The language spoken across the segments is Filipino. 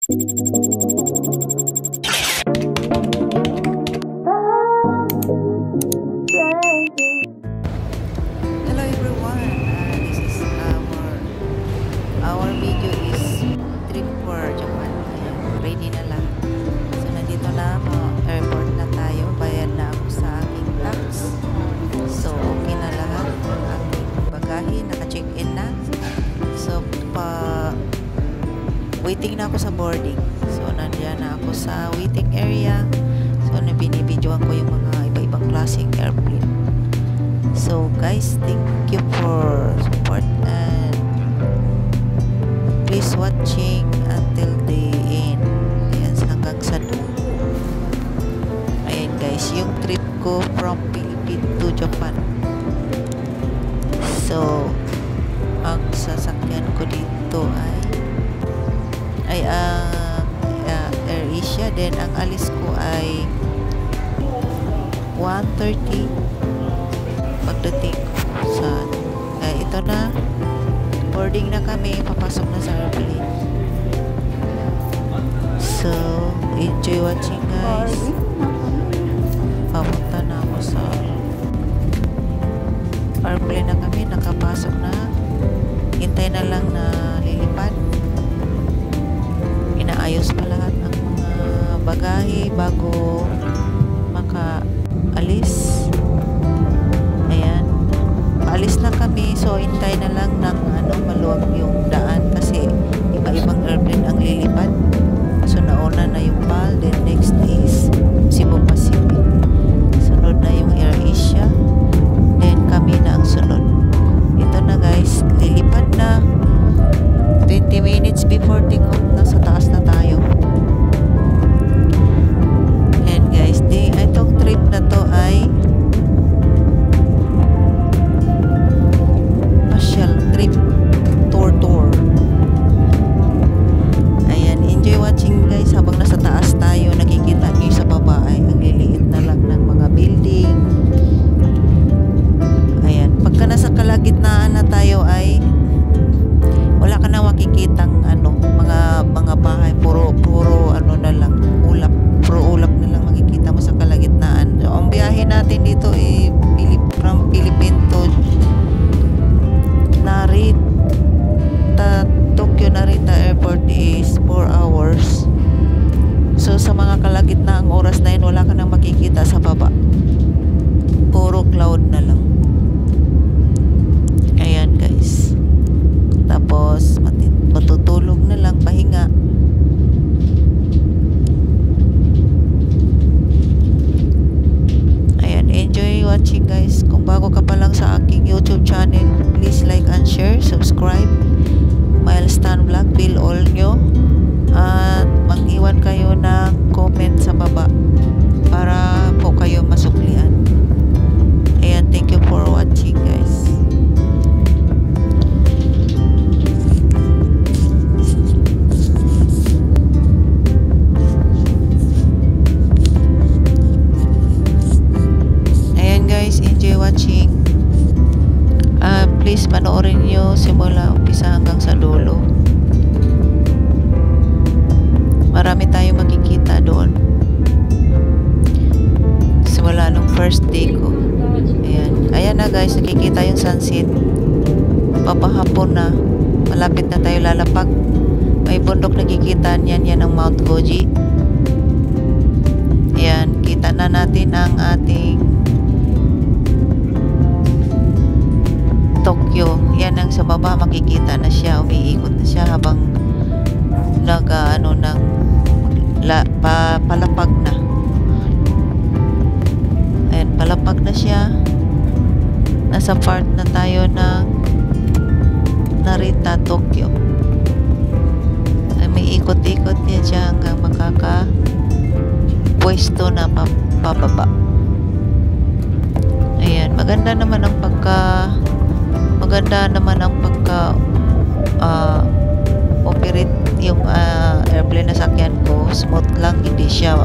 Hello everyone, this is our video is trip for Japan. Ready na lang. So nandito na, airport na tayo. Bayad na ako sa aking tax. So okay na lahat. Ang aking bagahe, naka-check-in na. So waiting na ako sa boarding. So nandiyan na ako sa waiting area. So binibidyoan ko yung mga iba-ibang klaseng airplane. So guys, thank you for support and please watching until the end. Ayan, hanggang sa dulo. Ayan guys, yung trip ko from Philippines to Japan. So ang sasakyan ko dito ay AirAsia. Then ang alis ko ay 1:30 pagdating sa ito na, boarding na kami, papasok na sa airplane. So enjoy watching guys. Papunta na ako sa airplane na kami, nakapasok na, hintay na lang na lilipad. Inaayos pa lahat ng mga bagahe bago makaalis. Alis na kami, so hintay na lang ng maluwag yung daan kasi iba-ibang airplane ang lilipad. So nauna na yung PAL, then next is Cebu Pacific, sunod na yung AirAsia, then kami na ang sunod. Ito na guys, lilipad na. 20 minutes before take-off, nasa taas na tayo. And guys, itong trip na to ay trip tour. Ayan, enjoy watching guys. Habang nasa taas tayo, nakikita nyo sa baba ay ang liliit na lang ng mga building. Ayan, pagka nasa kalagitnaan na tayo ay wala ka na makikitang mga bahay, puro na lang, ulap, puro ulap na lang makikita mo sa kalagitnaan. So, ang biyahe natin dito ay from Philippines to Tokyo Narita Airport is 4 hours. So sa mga kalagitnaang oras na yun, wala ka nang makikita sa baba, puro cloud na lang. Ayan guys, tapos matutulog na lang, pahinga. Ayan, enjoy watching guys. Kung bago ka pa lang sa aking YouTube channel, please like and share, subscribe. Milestone Vlog, feel all nyo, at mag-iwan kayo ng comment sa baba para po kayo masuklian. Ayan, thank you for watching guys. Ayan guys, enjoy watching. Please panoorin nyo simula umpisa hanggang sa dulo. Marami tayong makikita doon simula nung first day ko. Ayan na guys, nakikita yung sunset. Papahapon na, malapit na tayo lalapag. May bundok nakikita niyan, yan ang Mount Fuji. Ayan, kita na natin ang ating Tokyo. Yan ang sa baba, makikita na siya, umiikot na siya habang palapag na. Ayan, palapag na siya. Nasa part na tayo ng Narita, Tokyo. May ikot-ikot niya siya hanggang makaka-pwesto na pababa. Ayan, maganda naman ang operate yung airplane na sakyan ko. Smooth lang, hindi siya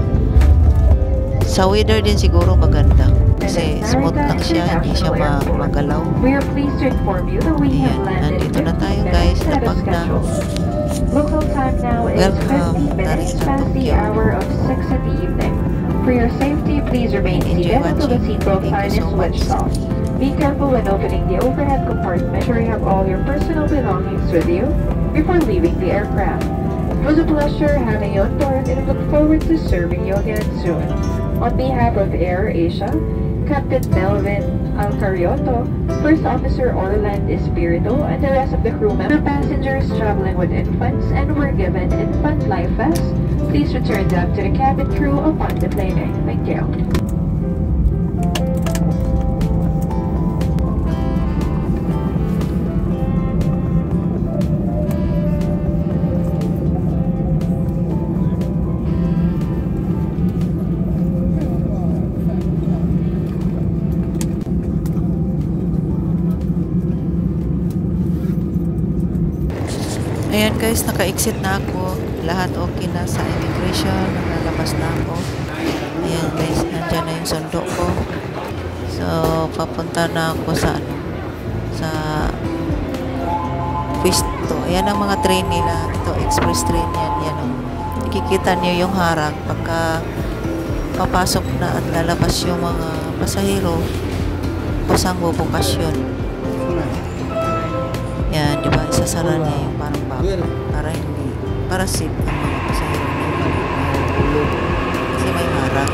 sa weather din siguro maganda kasi smooth lang siya, hindi siya magalaw. Ayan, nandito na tayo guys, lapag na. Local time now is 15 minutes past the hour of 6 in the evening. For your safety, please remain seated until the seatbelt sign is switched off. Be careful when opening the overhead compartment. Make sure you have all your personal belongings with you before leaving the aircraft. It was a pleasure having you on board and I look forward to serving you again soon. On behalf of Air Asia, Captain Melvin Alcarioto, First Officer Orland Espirito, and the rest of the crew members, passengers traveling with infants and were given infant life vests, please return them to the cabin crew upon deplaning. Thank you. Ayan guys, naka-exit na ako. Lahat okay na sa immigration. Nakalabas na ako. Ayan guys, nandyan na yung sundo ko. So, papunta na ako sa Pwesto. Ayan ang mga train nila. Ito, express train yan. Yan o. Nakikita niyo yung harang. Pagka papasok na at lalabas yung mga pasahero, kusang bubukas yun. Yan, di ba? Isasara niya yung parang bako. Para safe ang mga pasahero na kasi may harang.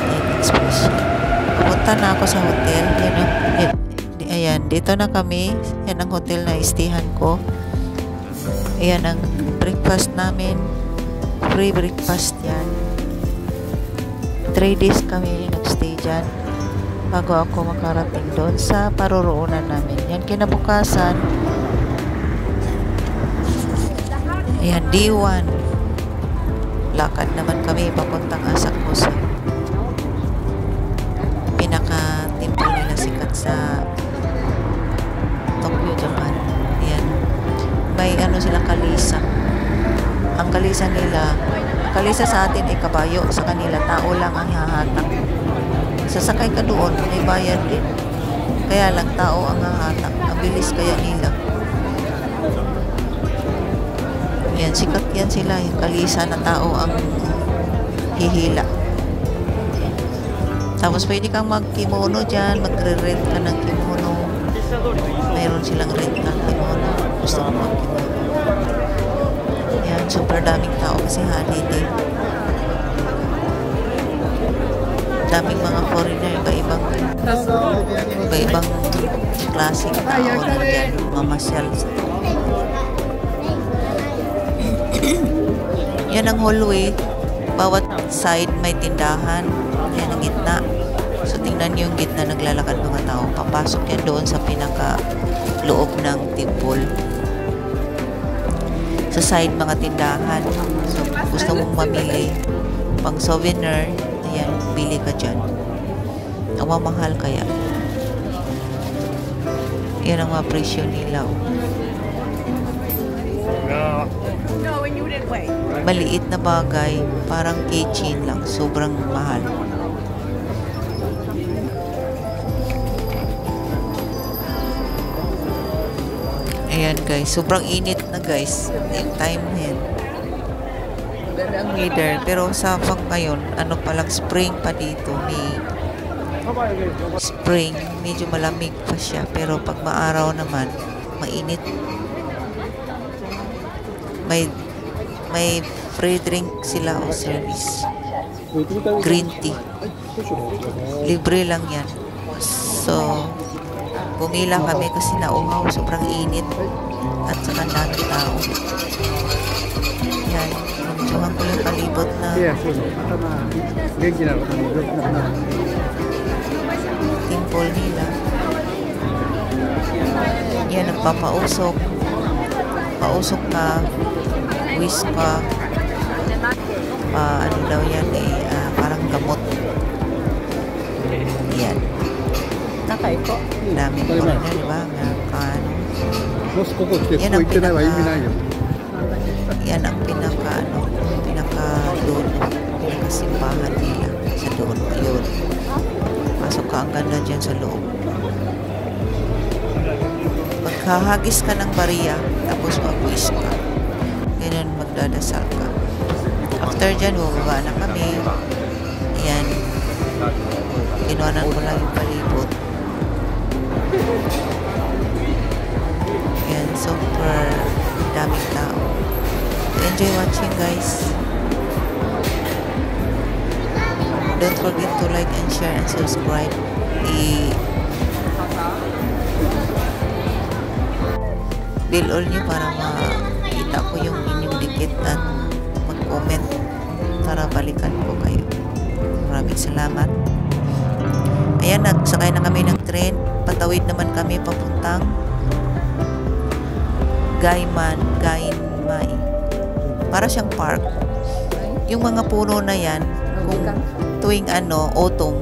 Yan, express yan. Pupunta na ako sa hotel. Yan, ayan, dito na kami. Yan ang hotel na istihan ko. Ayan ang breakfast namin. Free breakfast yan. 3 days kami nagstay dyan bago ako makarating doon sa paroroonan namin. Yan, kinabukasan. Ayan, D1. Lakad naman kami papuntang Asakusa. Pinaka-temple nila sikat sa Tokyo, Japan. Ayan. May ano silang kalisa. Ang kalisa nila, kalisa sa atin ay kabayo. Sa kanila, tao lang ang hahatak. Sasakay ka doon, may bayad din. Kaya lang tao ang hahatak. Ang bilis kaya nila. Yan, sikat yan sila. Yung kalisa na tao ang hihila. Tapos pwede kang mag-kimono dyan. Magre-rent ka ng kimono. Mayroon silang rent ng kimono. Gusto ko mag-kimono. Yan, super daming tao kasi holiday. Daming mga foreigner, iba-ibang klaseng tao na dyan, mamasyal. Yan ang hallway, bawat side may tindahan. Yan ang gitna. So tingnan niyo yung gitna, naglalakad mga tao. Papasok yan doon sa pinaka loob ng temple. Sa side mga tindahan. So gusto mong mamili pang souvenir, ayan, bili ka dyan. Ang mamahal kaya. Yan ang mga presyo nila. Maliit na bagay, parang keychain lang, sobrang mahal. Ayan guys, sobrang init na guys. Yung time na yan. Ganda ang weather. Pero sa pag ngayon, ano palang spring pa dito. May spring, medyo malamig pa siya. Pero pag maaraw naman, mainit. May free drink sila o service. Green tea. Libre lang yan. So, pumila kami kasi nauhaw. Sobrang init. At saka daming tao. Yan. Nandiyan ko yung palibot na temple nila. Yan, nagpapausok. Pausok ka. Wish ka. Ano daw yan eh. Parang gamot. Yan. Nakaiko. Dami ko rin yan, diba? Ano. Yan ang pinaka dulo, pinakasimbahan nila sa dulo. Yun. Pasok ka, ang ganda dyan sa loob. Magkahagis ka ng bariya, tapos mag-wish ka. Ganun, magdadasal ka. After dyan, bubaba na kami. Ayan. Kinuhanan ko lang yung palibot. Ayan, super daming tao. Enjoy watching, guys. Don't forget to like and share and subscribe. Bell all nyo para makita ko yung inyong dikit at mag-comment para balikan ko kayo. Maraming salamat. Ayan, nagsakay na kami ng train. Patawid naman kami papuntang Gaymay. Para siyang park. Yung mga puno na yan, kung tuwing autumn,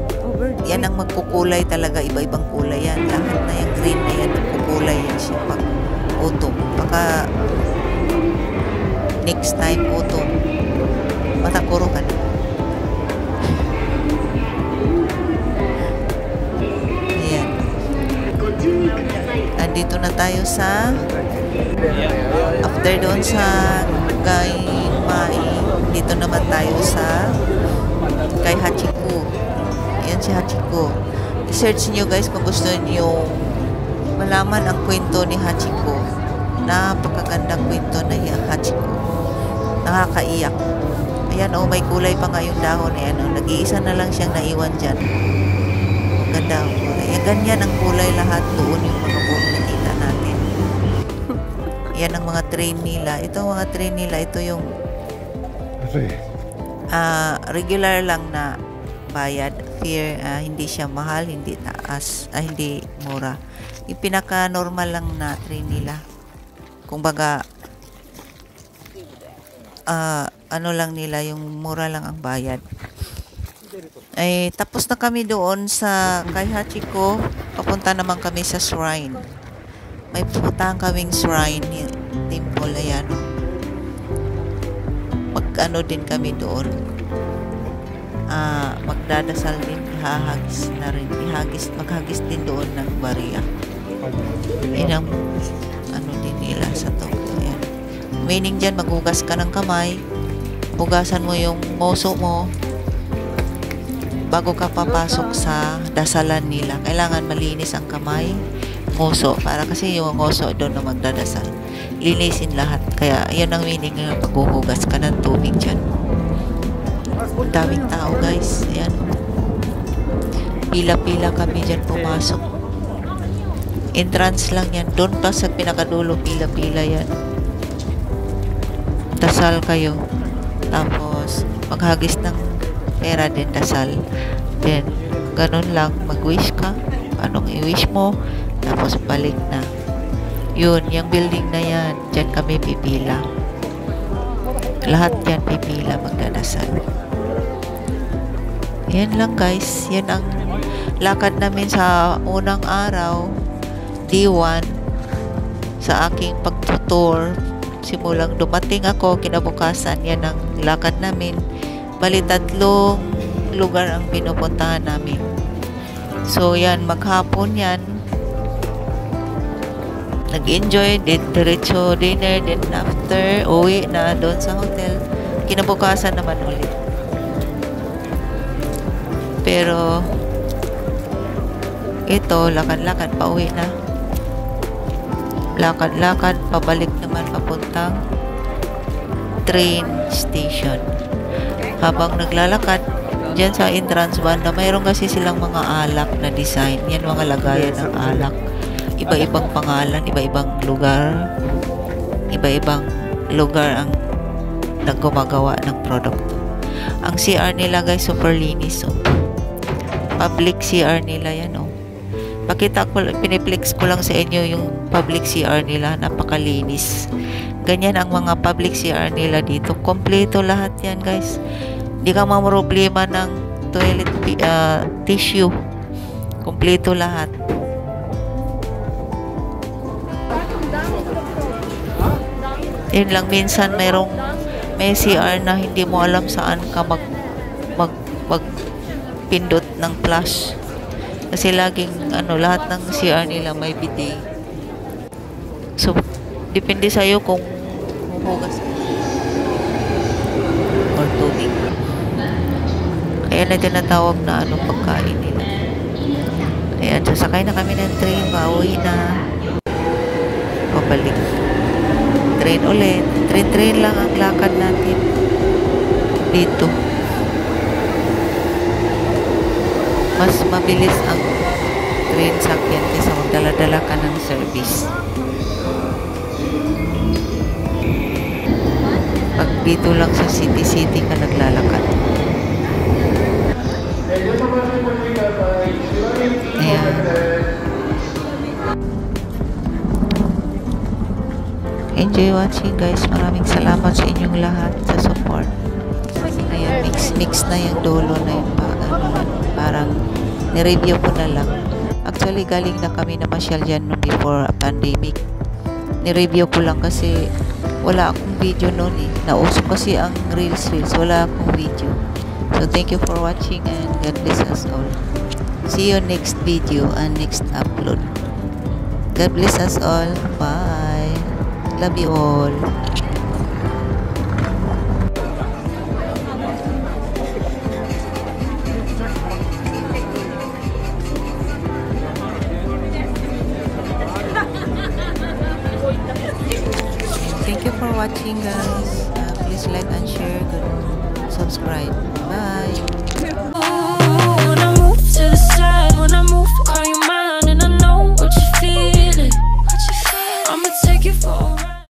yan ang magkukulay talaga, iba-ibang kulay yan. Lahat na yung green na yan, magkukulay yan siya pag autumn. Baka next time autumn, matakuro ka na. Ayan. Andito na tayo sa after doon sa Gaymay, dito naman tayo sa kay Hachiko. Ayan si Hachiko. I-search nyo guys kung gusto nyo malaman ang kwento ni Hachiko. Napakagandang kwento na yung Hachiko. Nakakaiyak. Ayan may kulay pa nga yung dahon. Ayan nag-iisa na lang siyang naiwan dyan. Ang ganda ang kulay. Ayan, ganyan ang kulay lahat doon yung mga buong nakita natin. Yan ang mga train nila. Ito mga train nila, ito yung regular lang na bayad. Fare, hindi siya mahal, hindi taas, hindi mura. Yung pinaka-normal lang na train nila. Kung baga, lang nila, yung mura lang ang bayad. Ay, tapos na kami doon sa kay Hachiko. Papunta naman kami sa shrine. May pupuntahan kaming shrine, temple, ayan. Din kami doon. Magdadasal din, ihahagis na rin. Maghagis din doon ng bariya. Yan ang din nila sa to. Ayan. Meaning dyan, maghugas ka ng kamay. Hugasan mo yung ngoso mo bago ka papasok sa dasalan nila. Kailangan malinis ang kamay, ngoso, para kasi yung ngoso doon na magdadasal, linisin lahat. Kaya yan ang meaning ng paghuhugas ka ng tubig dyan. Daming tao guys. Ayan, pila-pila kami dyan pumasok. Entrance lang yan, doon pa sa pinakadulo, pila-pila yan. Dasal kayo, tapos maghagis ng pera din, dasal. Then ganun lang, mag-wish ka anong i-wish mo, tapos balik na. Yun, yung building na yan, dyan kami pipila. Lahat yan pipila, magdadasal. Yan lang guys. Yan ang lakad namin sa unang araw, D1, sa aking pagtutour. Simulang dumating ako, kinabukasan, yan ang lakad namin. Bali, 3 lugar ang pinupuntahan namin. So yan, maghapon yan, nag-enjoy, diretso dinner, then after, uwi na doon sa hotel. Kinabukasan naman ulit. Pero, ito, lakad-lakad, pauwi na. Lakad-lakad, pabalik naman papuntang train station. Habang naglalakad, dyan sa entrance banda, mayroon kasi silang mga alak na design. Yan, mga lagayan ng alak. Iba-ibang pangalan, iba-ibang lugar. Iba-ibang lugar ang naggumagawa ng produkto. Ang CR nila guys, super linis. So, public CR nila yan. Pakita ko, piniplex ko lang sa inyo yung public CR nila. Napakalinis. Ganyan ang mga public CR nila dito. Kompleto lahat yan guys. Hindi ka problema ng toilet tissue. Kompleto lahat. Yun lang, minsan may CR na hindi mo alam saan ka magpindot ng flush. Kasi laging lahat ng CR nila may bidet. So, depende sa'yo kung huhugas. Yan na tinatawag na ano pagkain nila. Ayan, so sakay na kami ng train, pauwi na. Pabalik. Train ulit. Train lang ang lakad natin dito. Mas mabilis ang train sakyan kaysa magdala-dala ka ng service. Pag dito lang sa city ka naglalakad. Ayan. Enjoy watching guys. Maraming salamat sa inyong lahat sa support. Ayan, mix na yung dulo na yun. Parang nireview ko na lang. Actually, galing na kami na masyal dyan no before pandemic. Nireview ko lang kasi wala akong video noon eh. Nauso kasi ang reels. Wala akong video. So, thank you for watching and God bless us all. See you next video and next upload. God bless us all. Bye. Love you all. Thank you for watching guys. Please like and share. Subscribe. Bye.